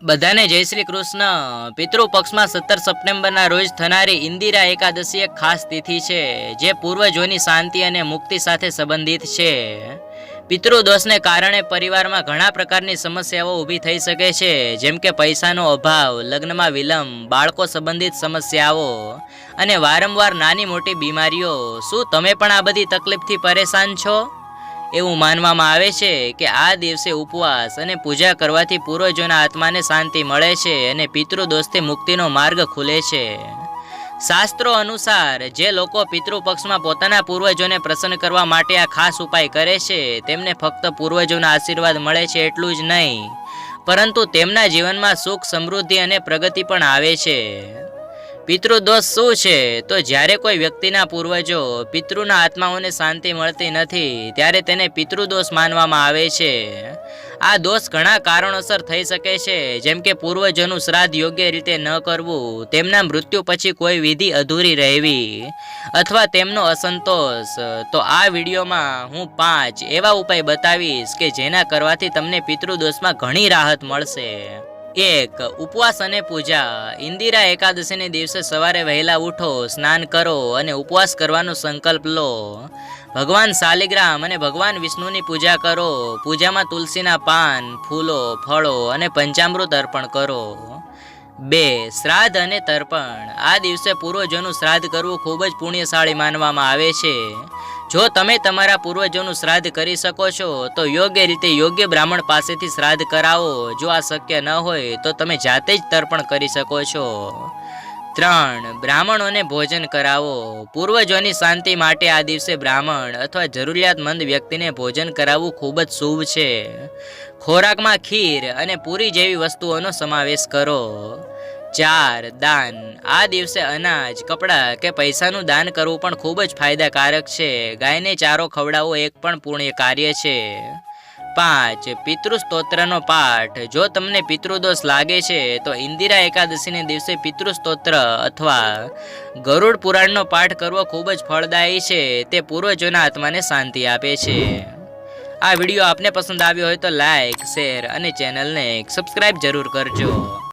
બધાને જય શ્રી કૃષ્ણ। પિતૃ પક્ષમાં 17 સપ્ટેમ્બરના રોજ થનારી ઇન્દિરા એકાદશી એક ખાસ તિથિ છે, જે પૂર્વજોની શાંતિ અને મુક્તિ સાથે સંબંધિત છે। પિતૃદોષને કારણે પરિવારમાં ઘણા પ્રકારની સમસ્યાઓ ઊભી થઈ શકે છે, જેમ કે પૈસાનો અભાવ, લગ્નમાં વિલંબ, બાળકો સંબંધિત સમસ્યાઓ અને વારંવાર નાની મોટી બીમારીઓ। શું તમે પણ આ બધી તકલીફથી પરેશાન છો? એવું માનવામાં આવે છે કે આ દિવસે ઉપવાસ અને પૂજા કરવાથી પૂર્વજોના આત્માને શાંતિ મળે છે અને પિતૃદોષથી મુક્તિનો માર્ગ ખુલે છે। શાસ્ત્રો અનુસાર જે લોકો પિતૃપક્ષમાં પોતાના પૂર્વજોને પ્રસન્ન કરવા માટે આ ખાસ ઉપાય કરે છે, તેમને ફક્ત પૂર્વજોના આશીર્વાદ મળે છે એટલું જ નહીં, પરંતુ તેમના જીવનમાં સુખ, સમૃદ્ધિ અને પ્રગતિ પણ આવે છે। પિતૃદોષ શું છે? તો જ્યારે કોઈ વ્યક્તિના પૂર્વજો, પિતૃના આત્માઓને શાંતિ મળતી નથી, ત્યારે તેને પિતૃદોષ માનવામાં આવે છે। આ દોષ ઘણા કારણોસર થઈ શકે છે, જેમ કે પૂર્વજોનું શ્રાદ્ધ યોગ્ય રીતે ન કરવું, તેમના મૃત્યુ પછી કોઈ વિધિ અધૂરી રહેવી, અથવા તેમનો અસંતોષ। તો આ વિડીયોમાં હું 5 એવા ઉપાય બતાવીશ કે જેના કરવાથી તમને પિતૃદોષમાં ઘણી રાહત મળશે। 1. ઉપવાસ અને પૂજા। ઇન્દિરા એકાદશીને દિવસે સવારે વહેલા ઉઠો, સ્નાન કરો અને ઉપવાસ કરવાનો સંકલ્પ લો। ભગવાન શાલિગ્રામ અને ભગવાન વિષ્ણુની પૂજા કરો। પૂજામાં તુલસીના પાન, ફૂલો, ફળો અને પંચામૃત અર્પણ કરો। 2. શ્રાદ્ધ અને તર્પણ। આ દિવસે પૂર્વજોનું શ્રાદ્ધ કરવું ખૂબ જ પુણ્યશાળી માનવામાં આવે છે। જો તમે તમારા પૂર્વજોનું શ્રાદ્ધ કરી શકો છો તો યોગ્ય રીતે યોગ્ય બ્રાહ્મણ પાસેથી શ્રાદ્ધ કરાવો। જો આ શક્ય ન હોય તો તમે જાતે જ તર્પણ કરી શકો છો। 3. બ્રાહ્મણોને ભોજન કરાવો। પૂર્વજોની શાંતિ માટે આ દિવસે બ્રાહ્મણ અથવા જરૂરિયાતમંદ વ્યક્તિને ભોજન કરાવવું ખૂબ જ શુભ છે। ખોરાકમાં ખીર અને પૂરી જેવી વસ્તુઓનો સમાવેશ કરો। 4. દાન। આ દિવસે અનાજ, કપડાં કે પૈસાનું દાન કરવું પણ ખૂબ જ ફાયદાકારક છે। ગાયને ચારો ખવડાવવો એક પણ પુણ્ય કાર્ય છે। 5. પિતૃ સ્તોત્રનો પાઠ। જો તમને પિતૃદોષ લાગે છે તો ઇન્દિરા એકાદશીને દિવસે પિતૃ સ્તોત્ર અથવા ગરુડ પુરાણનો પાઠ કરવો ખૂબ જ ફળદાયી છે। તે પૂર્વજોના આત્માને શાંતિ આપે છે। આ વિડીયો આપને પસંદ આવ્યો હોય તો લાઈક, શેર અને ચેનલને સબસ્ક્રાઇબ જરૂર કરજો।